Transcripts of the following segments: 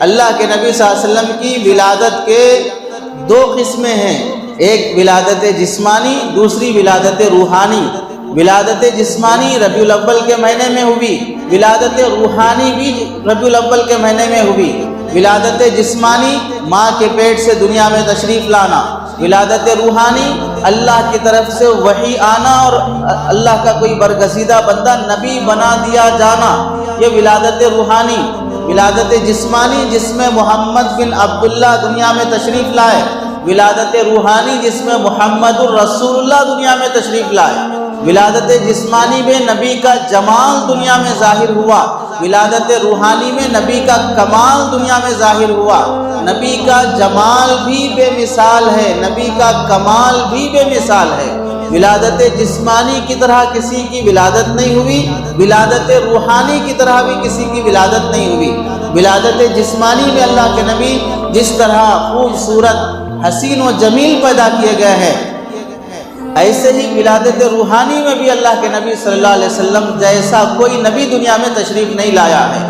اللہ کے نبی صلی اللہ علیہ وسلم کی ولادت کے دو قسمیں ہیں، ایک ولادت جسمانی، دوسری ولادت روحانی۔ ولادت جسمانی ربیع الاول کے مہینے میں ہوئی، ولادت روحانی بھی ربیع الاول کے مہینے میں ہوئی۔ ولادت جسمانی ماں کے پیٹ سے دنیا میں تشریف لانا، ولادت روحانی اللہ کی طرف سے وحی آنا اور اللہ کا کوئی برگزیدہ بندہ نبی بنا دیا جانا، یہ ولادت روحانی۔ ولادت جسمانی جس میں محمد بن عبداللہ دنیا میں تشریف لائے، ولادت روحانی جس میں محمد الرسول اللہ دنیا میں تشریف لائے۔ ولادت جسمانی میں نبی کا جمال دنیا میں ظاہر ہوا، ولادت روحانی میں نبی کا کمال دنیا میں ظاہر ہوا۔ نبی کا جمال بھی بے مثال ہے، نبی کا کمال بھی بے مثال ہے۔ ولادت جسمانی کی طرح کسی کی ولادت نہیں ہوئی، ولادت روحانی کی طرح بھی کسی کی ولادت نہیں ہوئی۔ ولادت جسمانی میں اللہ کے نبی جس طرح خوبصورت، حسین و جمیل پیدا کیے گئے ہیں، ایسے ہی ولادت روحانی میں بھی اللہ کے نبی صلی اللہ علیہ وسلم جیسا کوئی نبی دنیا میں تشریف نہیں لایا ہے۔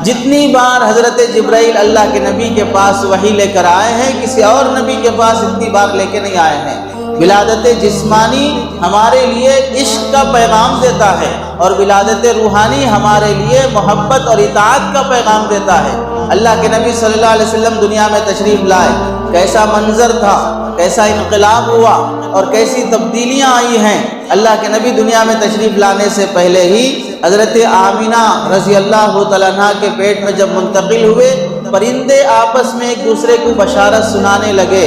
جتنی بار حضرت جبرائیل اللہ کے نبی کے پاس وحی لے کر آئے ہیں، کسی اور نبی کے پاس اتنی بار لے کے نہیں آئے ہیں۔ ولادت جسمانی ہمارے لیے عشق کا پیغام دیتا ہے اور ولادت روحانی ہمارے لیے محبت اور اطاعت کا پیغام دیتا ہے۔ اللہ کے نبی صلی اللہ علیہ وسلم دنیا میں تشریف لائے، کیسا منظر تھا، کیسا انقلاب ہوا اور کیسی تبدیلیاں آئی ہیں۔ اللہ کے نبی دنیا میں تشریف لانے سے پہلے ہی حضرت آمینہ رضی اللہ تعالیٰ عنہ کے پیٹ میں جب منتقل ہوئے، پرندے آپس میں ایک دوسرے کو بشارت سنانے لگے۔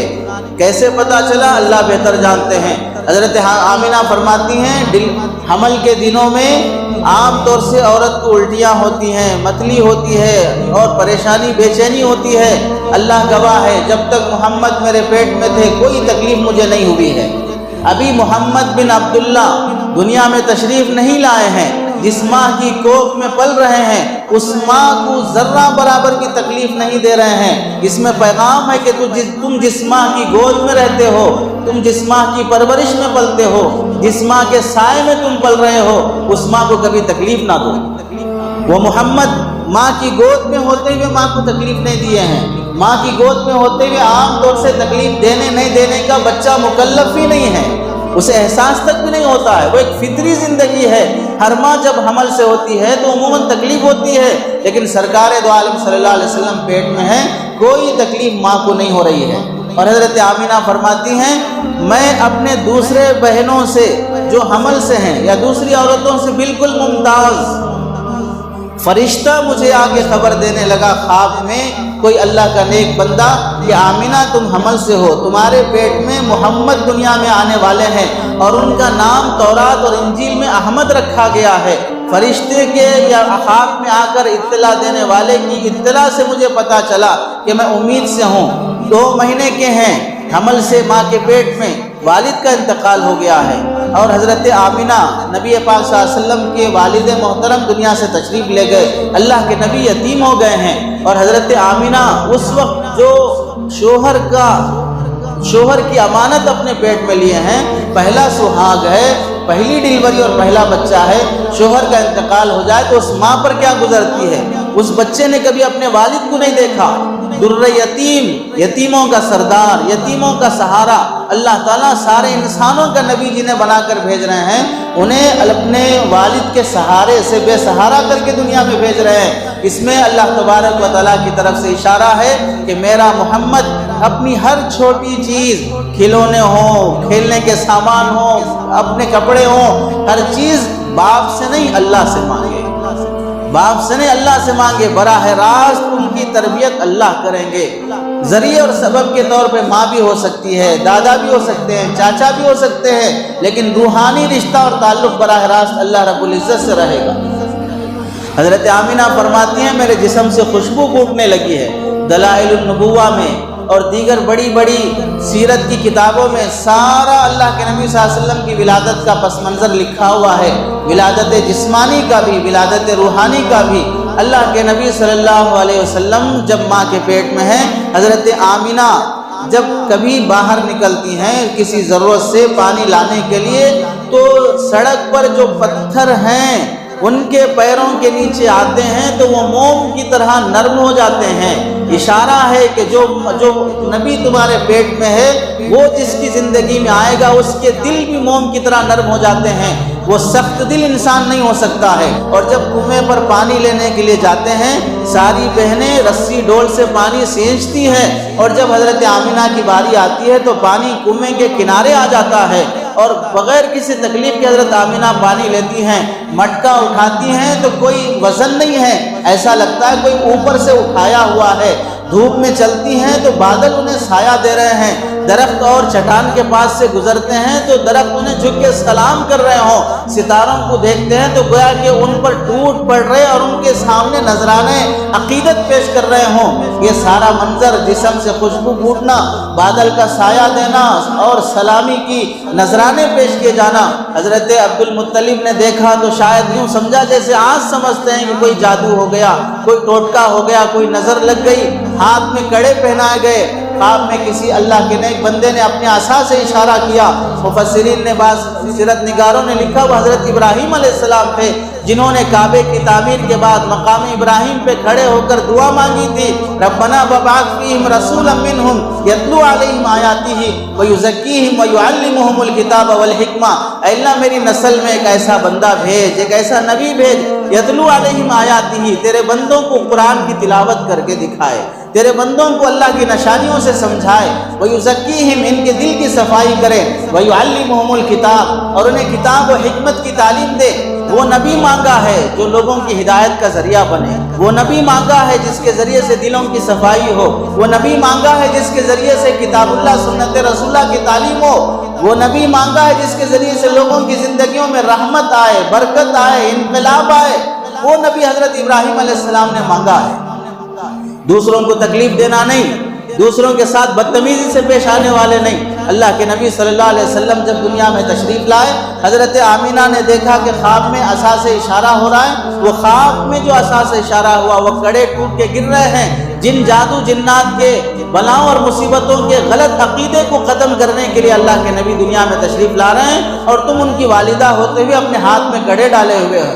کیسے پتہ چلا؟ اللہ بہتر جانتے ہیں۔ حضرت آمینہ فرماتی ہیں حمل کے دنوں میں عام طور سے عورت کو الٹیاں ہوتی ہیں، متلی ہوتی ہے اور پریشانی بے چینی ہوتی ہے۔ اللہ گواہ ہے، جب تک محمد میرے پیٹ میں تھے کوئی تکلیف مجھے نہیں ہوئی ہے۔ ابھی محمد بن عبداللہ دنیا میں تشریف نہیں لائے ہیں، جس ماں کی کوکھ میں پل رہے ہیں اس ماں کو ذرہ برابر کی تکلیف نہیں دے رہے ہیں۔ اس میں پیغام ہے کہ تم جس ماں کی گود میں رہتے ہو، تم جس ماں کی پرورش میں پلتے ہو، جس ماں کے سائے میں تم پل رہے ہو، اس ماں کو کبھی تکلیف نہ دو۔ وہ محمد ماں کی گود میں ہوتے ہوئے ماں کو تکلیف نہیں دیے ہیں۔ ماں کی گود میں ہوتے ہوئے عام طور سے تکلیف دینے نہیں دینے کا بچہ مکلف ہی نہیں ہے، اسے احساس تک بھی نہیں ہوتا ہے، وہ ایک فطری زندگی ہے۔ ہر ماں جب حمل سے ہوتی ہے تو عموماً تکلیف ہوتی ہے، لیکن سرکار دو عالم صلی اللہ علیہ وسلم پیٹ میں ہے، کوئی تکلیف ماں کو نہیں ہو رہی ہے۔ اور حضرت آمینہ فرماتی ہیں میں اپنے دوسرے بہنوں سے جو حمل سے ہیں یا دوسری عورتوں سے بالکل ممتاز، فرشتہ مجھے آگے خبر دینے لگا خواب میں کوئی اللہ کا نیک بندہ کہ آمینہ تم حمل سے ہو، تمہارے پیٹ میں محمد دنیا میں آنے والے ہیں اور ان کا نام تورات اور انجیل میں احمد رکھا گیا ہے۔ فرشتے کے یا خواب میں آ کر اطلاع دینے والے کی اطلاع سے مجھے پتا چلا کہ میں امید سے ہوں۔ 2 مہینے کے ہیں، حمل سے ماں کے پیٹ میں والد کا انتقال ہو گیا ہے اور حضرت آمینہ نبی پاک صلی اللہ علیہ وسلم کے والد محترم دنیا سے تشریف لے گئے، اللہ کے نبی یتیم ہو گئے ہیں۔ اور حضرت آمینہ اس وقت جو شوہر کی امانت اپنے پیٹ میں لیے ہیں، پہلا سہاگ ہے، پہلی ڈیلیوری اور پہلا بچہ ہے، شوہر کا انتقال ہو جائے تو اس ماں پر کیا گزرتی ہے۔ اس بچے نے کبھی اپنے والد کو نہیں دیکھا، در یتیم، یتیموں کا سردار، یتیموں کا سہارا۔ اللہ تعالیٰ سارے انسانوں کا نبی جنہیں بنا کر بھیج رہے ہیں، انہیں اپنے والد کے سہارے سے بے سہارا کر کے دنیا میں بھیج رہے ہیں۔ اس میں اللہ تبارک و تعالیٰ کی طرف سے اشارہ ہے کہ میرا محمد اپنی ہر چھوٹی چیز، کھلونے ہوں، کھیلنے کے سامان ہوں، اپنے کپڑے ہوں، ہر چیز باپ سے نہیں اللہ سے مانگے، باپ سے نہیں اللہ سے مانگے، براہ راست ان کی تربیت اللہ کریں گے۔ ذریعے اور سبب کے طور پہ ماں بھی ہو سکتی ہے، دادا بھی ہو سکتے ہیں، چاچا بھی ہو سکتے ہیں، لیکن روحانی رشتہ اور تعلق براہ راست اللہ رب العزت سے رہے گا۔ حضرت آمینہ فرماتی ہیں میرے جسم سے خوشبو پھوٹنے لگی ہے۔ دلائل النبوہ میں اور دیگر بڑی بڑی سیرت کی کتابوں میں سارا اللہ کے نبی صلی اللہ علیہ وسلم کی ولادت کا پس منظر لکھا ہوا ہے، ولادت جسمانی کا بھی، ولادت روحانی کا بھی۔ اللہ کے نبی صلی اللہ علیہ وسلم جب ماں کے پیٹ میں ہیں، حضرت آمینہ جب کبھی باہر نکلتی ہیں کسی ضرورت سے پانی لانے کے لیے تو سڑک پر جو پتھر ہیں ان کے پیروں کے نیچے آتے ہیں تو وہ موم کی طرح نرم ہو جاتے ہیں اشارہ ہے کہ جو نبی تمہارے پیٹ میں ہے وہ جس کی زندگی میں آئے گا اس کے دل بھی موم کی طرح نرم ہو جاتے ہیں، وہ سخت دل انسان نہیں ہو سکتا ہے۔ اور جب کنویں پر پانی لینے کے لیے جاتے ہیں ساری بہنیں رسی ڈول سے پانی سینچتی ہیں، اور جب حضرت آمینہ کی باری آتی ہے تو پانی کنویں کے کنارے آ جاتا ہے، اور بغیر کسی تکلیف کے حضرت آمینہ پانی لیتی ہیں، مٹکا اٹھاتی ہیں تو کوئی وزن نہیں ہے، ایسا لگتا ہے کوئی اوپر سے اٹھایا ہوا ہے۔ دھوپ میں چلتی ہیں تو بادل انہیں سایہ دے رہے ہیں، درخت اور چٹان کے پاس سے گزرتے ہیں تو درخت انہیں جھک کے سلام کر رہے ہوں، ستاروں کو دیکھتے ہیں تو گویا کہ ان پر ٹوٹ پڑ رہے اور ان کے سامنے نذرانے عقیدت پیش کر رہے ہوں۔ یہ سارا منظر، جسم سے خوشبو پھوٹنا، بادل کا سایہ دینا اور سلامی کی نذرانے پیش کیے جانا، حضرت عبد المطلب نے دیکھا تو شاید یوں سمجھا جیسے آج سمجھتے ہیں کہ کوئی جادو ہو گیا، کوئی ٹوٹکا ہو گیا، کوئی نظر لگ گئی، ہاتھ میں کڑے پہنائے گئے۔ خواب میں کسی اللہ کے نیک بندے نے اپنے عصا سے اشارہ کیا۔ مفسرین نے، بعض سیرت نگاروں نے لکھا وہ حضرت ابراہیم علیہ السلام تھے جنہوں نے کعبے کی تعمیر کے بعد مقام ابراہیم پہ کھڑے ہو کر دعا مانگی تھی، ربنا وابعث فیہم رسولا منہم یتلو علیہم آیاتہ ویزکیہم ویعلمہم الکتاب والحکمہ۔ اے اللہ میری نسل میں ایک ایسا بندہ بھیج، ایک ایسا نبی بھیج، یتلو علیہم آیاتہ، تیرے بندوں کو قرآن کی تلاوت کر کے دکھائے، تیرے بندوں کو اللہ کی نشانیوں سے سمجھائے، وَيُزَكِّيهِمْ ان کے دل کی صفائی کرے، وَيُعَلِّمُهُمُ الْكِتَابَ اور انہیں کتاب و حکمت کی تعلیم دے۔ وہ نبی مانگا ہے جو لوگوں کی ہدایت کا ذریعہ بنے، وہ نبی مانگا ہے جس کے ذریعے سے دلوں کی صفائی ہو، وہ نبی مانگا ہے جس کے ذریعے سے کتاب اللہ سنت رسول اللہ کی تعلیم ہو، وہ نبی مانگا ہے جس کے ذریعے سے لوگوں کی زندگیوں میں رحمت آئے، برکت آئے، انقلاب آئے۔ وہ نبی حضرت ابراہیم علیہ السلام نے مانگا ہے، دوسروں کو تکلیف دینا نہیں، دوسروں کے ساتھ بدتمیزی سے پیش آنے والے نہیں۔ اللہ کے نبی صلی اللہ علیہ وسلم جب دنیا میں تشریف لائے، حضرت آمینہ نے دیکھا کہ خواب میں عصا سے اشارہ ہو رہا ہے، وہ خواب میں جو عصا سے اشارہ ہوا وہ کڑے ٹوٹ کے گر رہے ہیں۔ جن جادو جنات کے بلاؤں اور مصیبتوں کے غلط عقیدے کو ختم کرنے کے لیے اللہ کے نبی دنیا میں تشریف لا رہے ہیں، اور تم ان کی والدہ ہوتے ہوئے اپنے ہاتھ میں کڑے ڈالے ہوئے ہو۔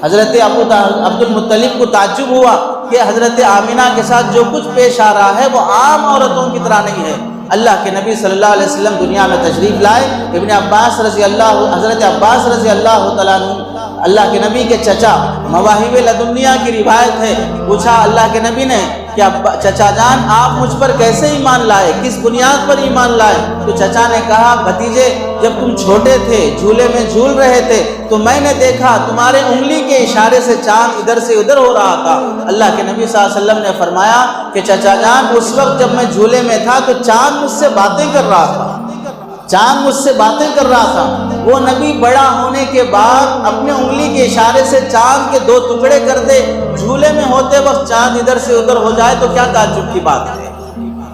حضرت عبد المطلب کو تعجب ہوا کہ حضرت آمینہ کے ساتھ جو کچھ پیش آ رہا ہے وہ عام عورتوں کی طرح نہیں ہے۔ اللہ کے نبی صلی اللہ علیہ وسلم دنیا میں تشریف لائے، ابن عباس رضی اللہ، حضرت عباس رضی اللہ تعالیٰ عنہ اللہ کے نبی کے چچا، مواہب لدنیہ کی روایت ہے، پوچھا اللہ کے نبی نے کہ چچا جان آپ مجھ پر کیسے ایمان لائے، کس بنیاد پر ایمان لائے؟ تو چچا نے کہا بھتیجے جب تم چھوٹے تھے جھولے میں جھول رہے تھے تو میں نے دیکھا تمہارے انگلی کے اشارے سے چاند ادھر سے ادھر ہو رہا تھا۔ اللہ کے نبی صلی اللہ علیہ وسلم نے فرمایا کہ چچا جان اس وقت جب میں جھولے میں تھا تو چاند مجھ سے باتیں کر رہا تھا، چاند مجھ سے باتیں کر رہا تھا۔ وہ نبی بڑا ہونے کے بعد اپنے انگلی کے اشارے سے چاند کے دو ٹکڑے کر دے، جھولے میں ہوتے وقت چاند ادھر سے ادھر ہو جائے تو کیا تعجب کی بات ہے۔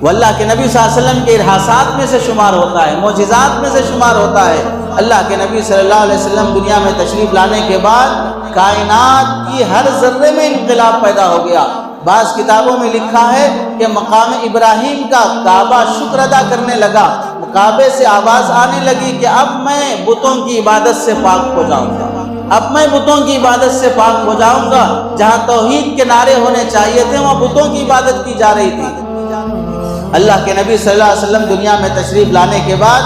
وہ اللہ کے نبی صلی اللہ علیہ وسلم کے ارحاسات میں سے شمار ہوتا ہے، معجزات میں سے شمار ہوتا ہے۔ اللہ کے نبی صلی اللہ علیہ وسلم دنیا میں تشریف لانے کے بعد کائنات کی ہر ذرے میں انقلاب پیدا ہو گیا۔ بعض کتابوں میں لکھا ہے کہ مقام ابراہیم کا کعبہ شکر ادا کرنے لگا، کعبے سے آواز آنے لگی کہ اب میں بتوں کی عبادت سے پاک ہو جاؤں گا، اب میں بتوں کی عبادت سے پاک ہو جاؤں گا۔ جہاں توحید کے نعرے ہونے چاہیے تھے وہاں بتوں کی عبادت کی جا رہی تھی۔ اللہ کے نبی صلی اللہ علیہ وسلم دنیا میں تشریف لانے کے بعد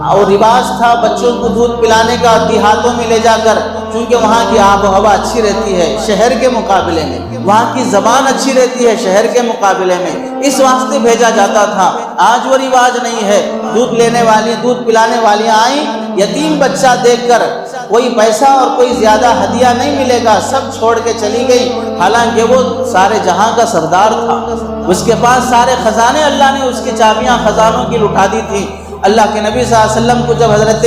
اور رواج تھا بچوں کو دودھ پلانے کا دیہاتوں میں لے جا کر، چونکہ وہاں کی آب و ہوا اچھی رہتی ہے شہر کے مقابلے میں، وہاں کی زبان اچھی رہتی ہے شہر کے مقابلے میں، اس واسطے بھیجا جاتا تھا۔ آج وہ رواج نہیں ہے، دودھ لینے والی، دودھ پلانے والی آئیں، یتیم بچہ دیکھ کر کوئی پیسہ اور کوئی زیادہ ہدیہ نہیں ملے گا، سب چھوڑ کے چلی گئی، حالانکہ وہ سارے جہاں کا سردار تھا، اس کے پاس سارے خزانے، اللہ نے اس کی چابیاں خزانوں کی لٹا دی تھی۔ اللہ کے نبی صلی اللہ علیہ وسلم کو جب حضرت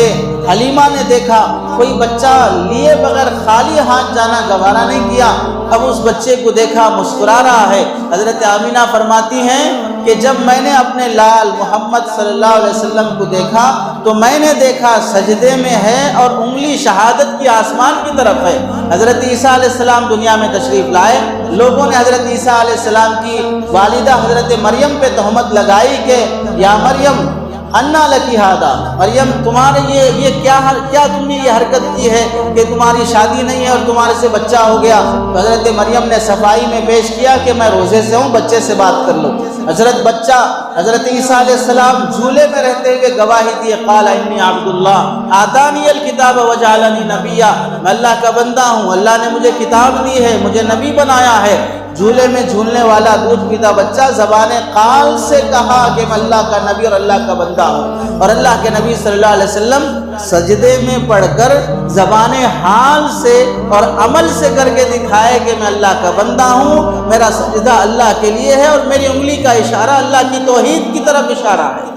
حلیمہ نے دیکھا کوئی بچہ لیے بغیر خالی ہاتھ جانا گوارا نہیں کیا، اب اس بچے کو دیکھا مسکرا رہا ہے۔ حضرت آمینہ فرماتی ہیں کہ جب میں نے اپنے لال محمد صلی اللہ علیہ وسلم کو دیکھا تو میں نے دیکھا سجدے میں ہے اور انگلی شہادت کی آسمان کی طرف ہے۔ حضرت عیسیٰ علیہ السلام دنیا میں تشریف لائے، لوگوں نے حضرت عیسیٰ علیہ السلام کی والدہ حضرت مریم پہ تہمت لگائی کہ یا مریم انا لکی ھذا، مریم تمہارے یہ کیا تم نے یہ حرکت کی ہے کہ تمہاری شادی نہیں ہے اور تمہارے سے بچہ ہو گیا؟ تو حضرت مریم نے صفائی میں پیش کیا کہ میں روزے سے ہوں، بچے سے بات کر لو۔ حضرت عیسیٰ علیہ السلام جھولے میں رہتے ہوئے گواہی دیے، قال انی عبد اللہ آتانی الکتاب وجعلنی نبیا، میں اللہ کا بندہ ہوں، اللہ نے مجھے کتاب دی ہے، مجھے نبی بنایا ہے۔ جھولے میں جھولنے والا دودھ پیتا بچہ زبان قال سے کہا کہ میں اللہ کا نبی اور اللہ کا بندہ ہوں، اور اللہ کے نبی صلی اللہ علیہ وسلم سجدے میں پڑھ کر زبان حال سے اور عمل سے کر کے دکھائے کہ میں اللہ کا بندہ ہوں، میرا سجدہ اللہ کے لیے ہے اور میری انگلی کا اشارہ اللہ کی توحید کی طرف اشارہ ہے۔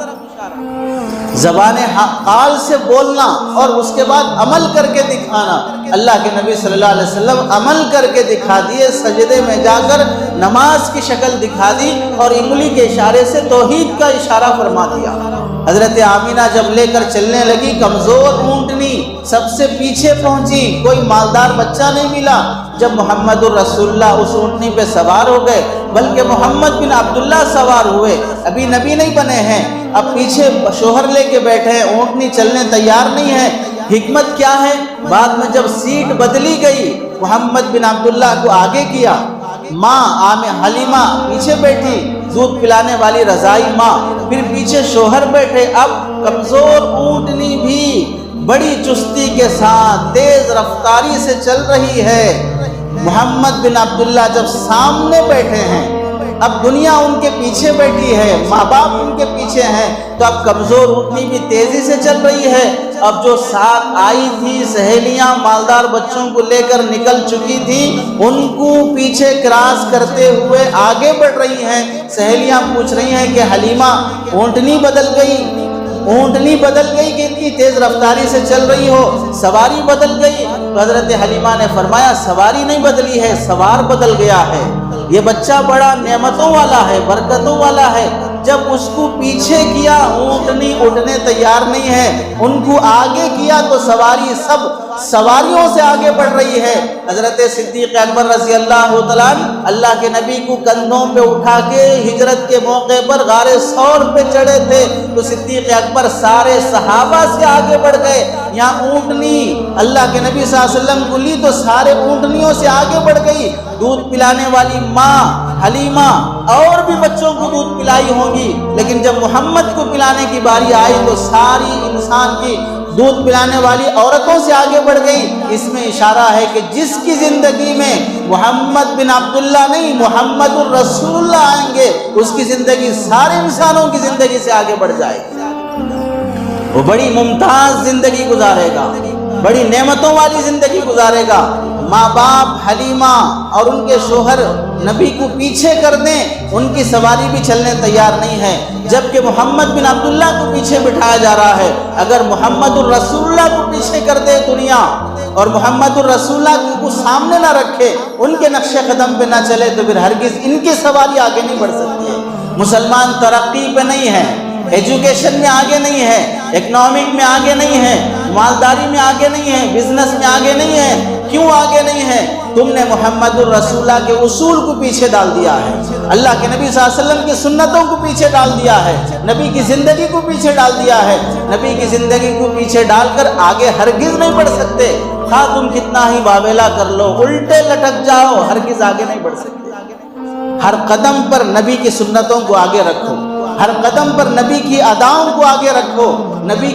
زبان قال سے بولنا اور اس کے بعد عمل کر کے دکھانا، اللہ کے نبی صلی اللہ علیہ وسلم عمل کر کے دکھا دیے، سجدے میں جا کر نماز کی شکل دکھا دی اور انگلی کے اشارے سے توحید کا اشارہ فرما دیا۔ حضرت آمینہ جب لے کر چلنے لگی، کمزور اونٹنی سب سے پیچھے پہنچی، کوئی مالدار بچہ نہیں ملا۔ جب محمد الرسول اللہ اس اونٹنی پہ سوار ہو گئے، بلکہ محمد بن عبداللہ سوار ہوئے، ابھی نبی نہیں بنے ہیں، اب پیچھے شوہر لے کے بیٹھے ہیں، اونٹنی چلنے تیار نہیں ہے۔ حکمت کیا ہے؟ بعد میں جب سیٹ بدلی گئی، محمد بن عبداللہ کو آگے کیا، ماں حلیمہ پیچھے بیٹھی، دودھ پلانے والی رضائی ماں، پھر پیچھے شوہر بیٹھے۔ اب کمزور اونٹنی بھی بڑی چستی کے ساتھ تیز رفتاری سے چل رہی ہے۔ محمد بن عبداللہ جب سامنے بیٹھے ہیں، اب دنیا ان کے پیچھے بیٹھی ہے، ماں باپ ان کے پیچھے ہیں، تو اب کمزور اونٹنی بھی تیزی سے چل رہی ہے۔ اب جو ساتھ آئی تھی سہیلیاں مالدار بچوں کو لے کر نکل چکی تھی، ان کو پیچھے کراس کرتے ہوئے آگے بڑھ رہی ہیں۔ سہیلیاں پوچھ رہی ہیں کہ حلیمہ اونٹنی بدل گئی کہ اتنی تیز رفتاری سے چل رہی ہو، سواری بدل گئی؟ تو حضرت حلیمہ نے فرمایا سواری نہیں بدلی ہے، سوار بدل گیا ہے۔ یہ بچہ بڑا نعمتوں والا ہے، برکتوں والا ہے۔ جب اس کو پیچھے کیا، اونٹنی اٹھنے تیار نہیں ہے، ان کو آگے کیا تو سواری سب سواریوں سے آگے بڑھ رہی ہے۔ حضرت صدیق اکبر رضی اللہ تعالیٰ اللہ کے نبی کو کندھوں پہ اٹھا کے ہجرت کے موقع پر غار ثور پہ چڑھے تھے، تو صدیق اکبر سارے صحابہ سے آگے بڑھ گئے۔ یہاں اونٹنی اللہ کے نبی صلی اللہ علیہ وسلم کو لی تو سارے اونٹنیوں سے آگے بڑھ گئی۔ دودھ پلانے والی ماں حلیمہ اور بھی بچوں کو دودھ پلائی ہوں گی، لیکن جب محمد کو پلانے کی باری آئی تو ساری انسان کی دودھ پلانے والی عورتوں سے آگے بڑھ گئی۔ اس میں اشارہ ہے کہ جس کی زندگی میں محمد بن عبداللہ نہیں، محمد الرسول اللہ آئیں گے، اس کی زندگی سارے انسانوں کی زندگی سے آگے بڑھ جائے گی۔ وہ بڑی ممتاز زندگی گزارے گا، بڑی نعمتوں والی زندگی گزارے گا۔ ماں باپ حلیمہ اور ان کے شوہر نبی کو پیچھے کر دیں، ان کی سواری بھی چلنے تیار نہیں ہے، جبکہ محمد بن عبداللہ کو پیچھے بٹھایا جا رہا ہے۔ اگر محمد الرسول اللہ کو پیچھے کر دے دنیا اور محمد الرسول اللہ کو سامنے نہ رکھے، ان کے نقش قدم پہ نہ چلے، تو پھر ہرگز ان کی سواری آگے نہیں بڑھ سکتی ہے۔ مسلمان ترقی پہ نہیں ہے، ایجوکیشن میں آگے نہیں ہے، اکنامک میں آگے نہیں ہے، مالداری میں آگے نہیں ہے، بزنس میں آگے نہیں ہے۔ کیوں آگے نہیں ہے؟ تم نے محمد الرسول اللہ کے اصول کو پیچھے ڈال دیا ہے، اللہ کے نبی صلی اللہ علیہ وسلم کی سنتوں کو پیچھے ڈال دیا ہے، نبی کی زندگی کو پیچھے ڈال دیا ہے۔ نبی کی زندگی کو پیچھے ڈال کر آگے ہرگز نہیں بڑھ سکتے، خواہ تم کتنا ہی بابیلا کر لو، الٹے لٹک جاؤ، ہرگز آگے نہیں بڑھ سکتے۔ ہر قدم پر نبی کی سنتوں کو آگے رکھو، ہر قدم پر نبی کی اداؤں کو آگے رکھو، نبی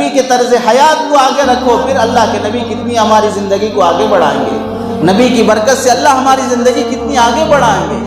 کے طرز حیات کو آگے رکھو، پھر اللہ کے نبی کتنی ہماری زندگی کو آگے بڑھائیں گے، نبی کی برکت سے اللہ ہماری زندگی کتنی آگے بڑھائیں گے۔